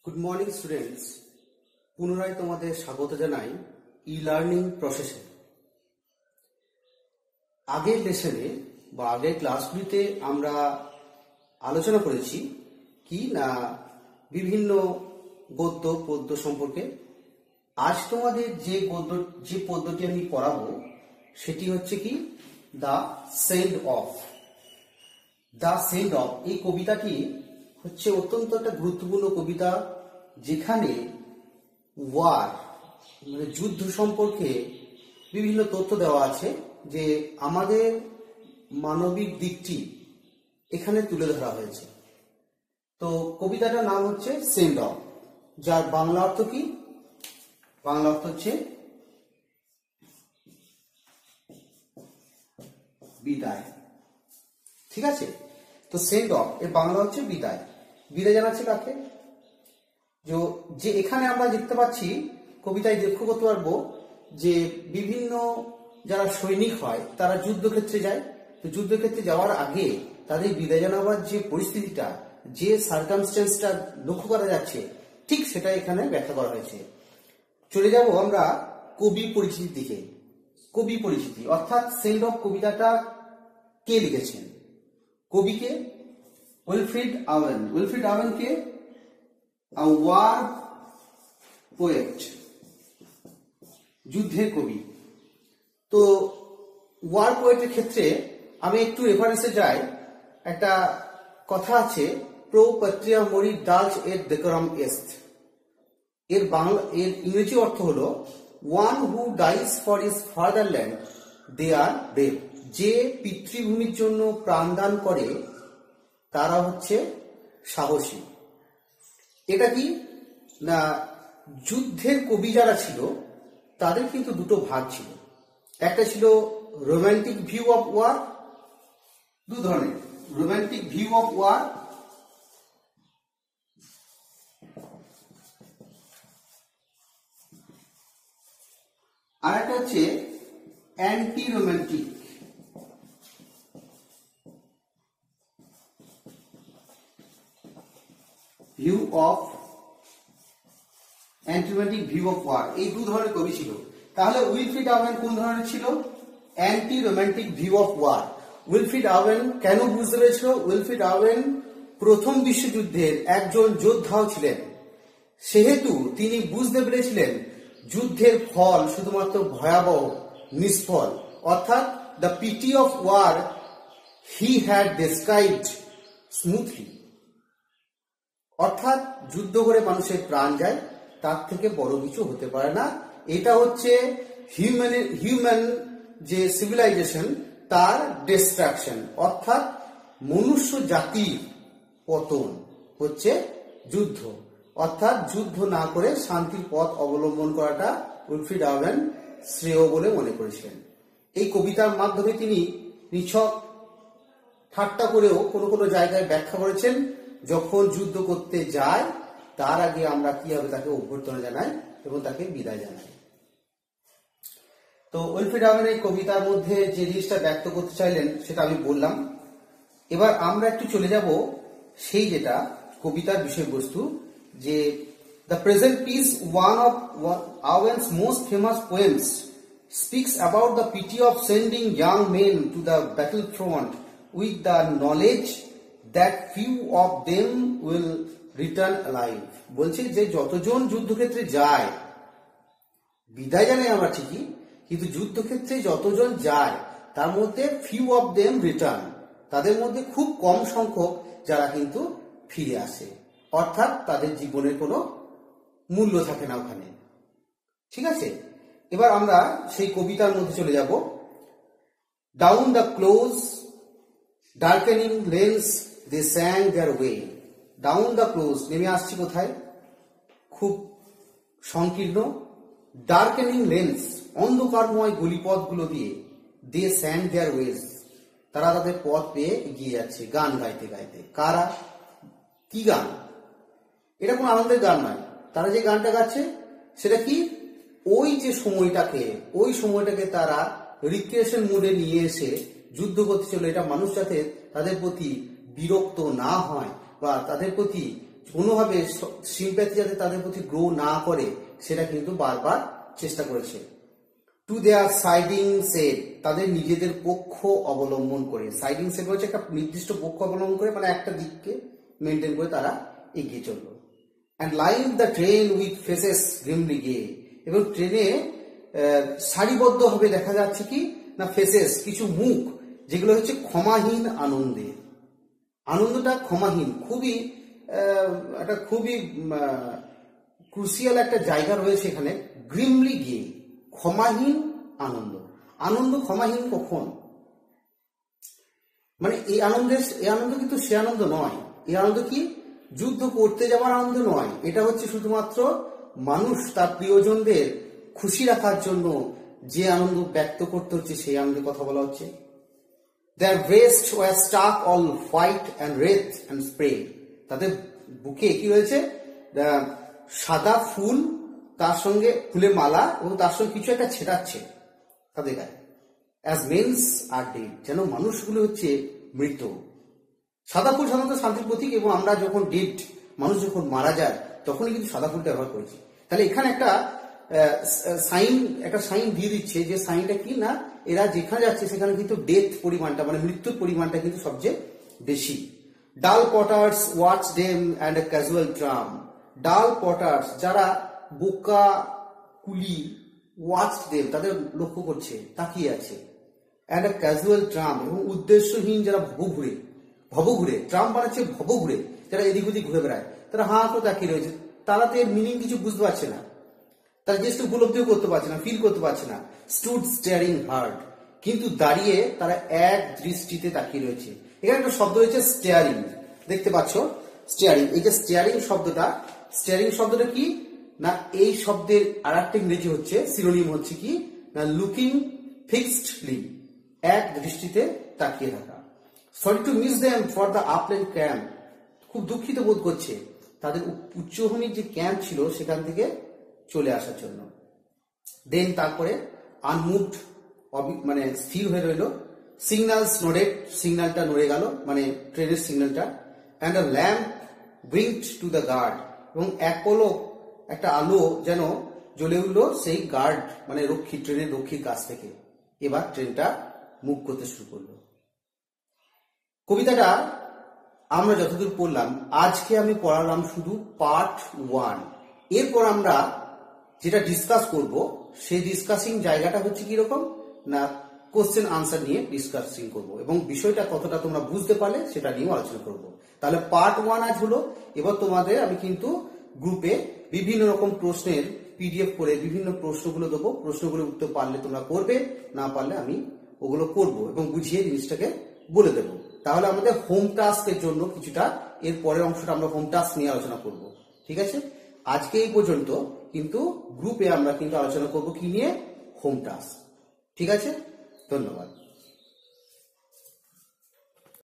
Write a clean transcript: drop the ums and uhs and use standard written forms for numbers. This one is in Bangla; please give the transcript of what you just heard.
গুড মর্নিং স্টুডেন্টস, পুনরায় তোমাদের স্বাগত জানাই ই লার্নিং প্রসেসে। আগের লেসনে বা আগের ক্লাসগুলিতে আমরা আলোচনা করেছি কি না বিভিন্ন গদ্য পদ্য সম্পর্কে। আজ তোমাদের যে পদ্যটি আমি পড়াবো সেটি হচ্ছে কি the send of. The send of এই কবিতাটি হচ্ছে অত্যন্ত একটা গুরুত্বপূর্ণ কবিতা, যেখানে ওয়ার মানে যুদ্ধ সম্পর্কে বিভিন্ন তথ্য দেওয়া আছে, যে আমাদের মানবিক দিকটি এখানে তুলে ধরা হয়েছে। তো কবিতাটার নাম হচ্ছে সেন্ড অফ, যার বাংলা অর্থ কি? বাংলা অর্থ হচ্ছে বিদায়। ঠিক আছে, তো সেন্ড অফ এর বাংলা হচ্ছে বিদায়। বিদায় জানাচ্ছে কাকে? যে এখানে আমরা দেখতে পাচ্ছি কবিতায় লক্ষ্য করতে পারবো যে বিভিন্ন যারা সৈনিক হয় তারা যুদ্ধক্ষেত্রে যায়। তো যুদ্ধক্ষেত্রে যাওয়ার আগে তাদের বিদায় জানাবার যে পরিস্থিতিটা, যে সার্কামস্টেন্সটা লক্ষ্য করা যাচ্ছে, ঠিক সেটা এখানে ব্যাখ্যা করা হয়েছে। চলে যাব আমরা কবি পরিচিতির দিকে। কবি পরিচিতি অর্থাৎ সেন্ড অফ কবিতাটা কে লিখেছেন? কবিকে উইলফ্রিড আওয়েন। উইলফ্রিড আওয়েন কে? a war poet, যুদ্ধের কবি। তো ওয়ার পোয়েটের ক্ষেত্রে আমি একটু রেফারেন্সে যাই। একটা কথা আছে, প্রো পাত্রিয়া মরি ডালস এর ডেকোরাম এস্ট। এর ইংরেজি অর্থ হলো one who dies for his fatherland they are brave. যে পিতৃভূমির জন্য প্রাণদান করে তারা হচ্ছে সাহসী। এটা কি না, যুদ্ধের কবি যারা ছিল তাদের কিন্তু দুটো ভাগ ছিল। একটা ছিল রোমান্টিক ভিউ অফ ওয়ার, দু ধরনের, রোমান্টিক ভিউ অফ ওয়ার আর একটা হচ্ছে anti romantic view of anti view of war. এই দু ধরনের কবি ছিল। তাহলে উইলফ্রিড আওয়েন কোন ধরনের ছিল? Anti romantic view of war. Wilfred Owen কেন বুঝতে পেরেছিল? উইলফ্রিড আওয়েন প্রথম বিশ্বযুদ্ধের একজন যোদ্ধাও ছিলেন, সেহেতু তিনি বুঝতে পেরেছিলেন যুদ্ধের ফল শুধুমাত্র ভয়াবহ, নিষ্ফল। অর্থাৎ the pity of war he had described smoothly. অর্থাৎ যুদ্ধ করে মানুষের প্রাণ যায়, তার থেকে বড় কিছু হতে পারে না। এটা হচ্ছে হিউম্যান যে সিভিলাইজেশন তার ডিস্ট্রাকশন, অর্থাৎ মনুষ্য জাতির পতন হচ্ছে যুদ্ধ। অর্থাৎ যুদ্ধ না করে শান্তির পথ অবলম্বন করাটা উইলফ্রিড আওয়েন শ্রেয় বলে মনে করেছিলেন। এই কবিতার মাধ্যমে তিনি নিছক ঠাট্টা করেও কোনো কোনো জায়গায় ব্যাখ্যা করেছেন, যখন যুদ্ধ করতে যায় তার আগে আমরা কিভাবে তাকে অভ্যর্থনা জানাই এবং তাকে বিদায় জানাই। তো উইলফ্রিড আওয়েন এই কবিতার মধ্যে যে জিনিসটা ব্যক্ত করতে চাইলেন সেটা আমি বললাম। এবার আমরা একটু চলে যাব সেই যেটা কবিতার বিষয়বস্তু, যে the present piece, one of আওয়েন্স most famous poems, speaks about the pity of sending young men to the battlefront with the knowledge that few of them will return alive. বলছে যে যতজন যুদ্ধক্ষেত্রে যায়, বিদায় জানাই আমরা ঠিকই, কিন্তু যুদ্ধক্ষেত্রে যতজন যায় তার মধ্যে few of them return, তাদের মধ্যে খুব কম সংখ্যক যারা কিন্তু ফিরে আসে। অর্থাৎ তাদের জীবনের কোনো মূল্য থাকে না ওখানে। ঠিক আছে, এবার আমরা সেই কবিতার মধ্যে চলে যাব। Down the close darkening lanes they sang their way. Down the close, নেমে আসছি কোথায়? খুব সংকীর্ণ ডার্কেনিং লেন্স, অন্ধকারময় গলিপথগুলো দিয়ে, দে স্যাং দেয়ার ওয়েজ, তারা তাদের পথ পেয়ে এগিয়ে যাচ্ছে গান গাইতে গাইতে। কারা? কি গান? এটা কোনো আনন্দের গান নয়। তারা যে গানটা গাচ্ছে সেটা কি? ওই সময়টাকে তারা রিক্রিয়েশন মুডে নিয়ে এসে যুদ্ধ করতে চলে। এটা মানুষ যাতে তাদের প্রতি বিরক্ত না হয় বা তাদের প্রতি কোনোভাবে সিম্প্যাথি যাতে তাদের প্রতি গ্রো না করে সেটা কিন্তু বারবার চেষ্টা করেছে। টু দেয়ার সাইডিং সেট, তাদের নিজেদের পক্ষ অবলম্বন করে, সাইডিং সেট হচ্ছে একটা নির্দিষ্ট পক্ষ অবলম্বন করে, মানে একটা দিককে মেনটেন করে তারা এগিয়ে চলল। And line the train with faces grimly gay, এবং ট্রেনে সারিবদ্ধভাবে দেখা যাচ্ছে কি না ফেসেস, কিছু মুখ যেগুলো হচ্ছে ক্ষমাহীন আনন্দে। আনন্দটা ক্ষমাহীন, খুবই একটা খুবই ক্রুশিয়াল একটা জায়গা রয়েছে এখানে। গ্রিমলি গে, ক্ষমাহীন আনন্দ। আনন্দ ক্ষমাহীন কখন? মানে এই আনন্দ কিন্তু সে আনন্দ নয়। এই আনন্দ কি যুদ্ধ করতে যাওয়ার আনন্দ নয়, এটা হচ্ছে শুধুমাত্র মানুষ তার প্রিয়জনদের খুশি রাখার জন্য যে আনন্দ ব্যক্ত করতে হচ্ছে সেই আনন্দের কথা বলা হচ্ছে। Their breasts were stark all white and wreath and spray, তাদের বুকে কি রয়েছে? সাদা ফুল, তার সঙ্গে ফুলের মালা, এবং তার সঙ্গে কিছু একটা ছেটাচ্ছে তাদের গায়ে। As men's are dead, যেন মানুষগুলো হচ্ছে মৃত। সাদা ফুল সাধারণত শান্তির প্রতীক, এবং আমরা যখন ডেড, মানুষ যখন মারা যায় তখনই কিন্তু সাদা ফুলটা ব্যবহার করেছি। তাহলে এখানে একটা সাইন দিয়ে দিচ্ছে, যে সাইনটা কি না এরা যেখানে যাচ্ছে সেখানে কিন্তু ডেথ পরিমাণটা, মানে মৃত্যুর পরিমাণটা কিন্তু সবচেয়ে বেশি। Dull porters watch them and a casual tramp, dull porters যারা বোকা কুলি, ওয়াচ ডেম তাদের লক্ষ্য করছে, তাকিয়ে আছে। অ্যান্ড এ ক্যাজুয়াল ট্রাম, এবং উদ্দেশ্যহীন যারা ভবঘুরে, ট্রাম বানাচ্ছে ভবঘুরে, যারা এদিক ওদিক ঘুরে বেড়ায়, তারা হাঁ করে তাকিয়ে রয়েছে। তারা তো এর মিনিং কিছু বুঝতে পারছে না, তারা জাস্ট উপলব্ধিও করতে পারছে না, ফিল করতে পারছে না। স্টুড স্টেয়ারিং হার্ড, কিন্তু দাঁড়িয়ে তারা এক দৃষ্টিতে তাকিয়ে রয়েছে। এখানে একটা শব্দ রয়েছে স্টেয়ারিং, দেখতে পাচ্ছ স্টেয়ারিং। এই যে স্টেয়ারিং শব্দটা কি না, এই শব্দের আর একটা ইংরেজি হচ্ছে সিনোনিম হচ্ছে কি না লুকিং ফিক্সডলি, এক দৃষ্টিতে তাকিয়ে থাকা। Sorry to miss them for the upland camp, খুব দুঃখিত বোধ করছে তাদের উচ্চভূমির যে ক্যাম্প ছিল সেখান থেকে চলে আসার জন্য। দেন তারপরে আনমুভড, মানে স্থির হয়ে রইল। সিগন্যালস নোডেড, সিগন্যালটা নড়ে গেল, মানে ট্রেনের সিগন্যালটা। And a lamp winked to the guard, এবং এক পলক একটা আলো যেন জ্বলে উঠলো সেই গার্ড, মানে রক্ষী, ট্রেনের রক্ষীর কাছ থেকে। এবার ট্রেনটা মুভ করতে শুরু করলো। কবিতাটা আমরা যতদূর পড়লাম, আজকে আমি পড়ালাম শুধু পার্ট 1। এরপর আমরা যেটা ডিসকাস করব সেই ডিসকাসিং জায়গাটা হচ্ছে কিরকম না কোশ্চেন আনসার নিয়ে ডিসকাসিং করব, এবং বিষয়টা কতটা তোমরা বুঝতে পারলে সেটা নিয়েও আলোচনা করব। তাহলে পার্ট 1 আজ হলো। এবার তোমাদের আমি কিন্তু গ্রুপে বিভিন্ন রকম প্রশ্নের পিডিএফ করে বিভিন্ন প্রশ্নগুলো দেবো, প্রশ্নগুলো উত্তর পারলে তোমরা করবে, না পারলে আমি ওগুলো করব এবং বুঝিয়ে জিনিসটাকে বলে দেবো। তাহলে আমাদের হোম টাস্কের জন্য কিছুটা, এর পরের অংশটা আমরা হোম টাস্ক নিয়ে আলোচনা করব। ঠিক আছে, আজকে এই পর্যন্ত, কিন্তু গ্রুপে আমরা কিন্তু আলোচনা করব কি নিয়ে, হোম টাস্ক। ঠিক আছে, ধন্যবাদ।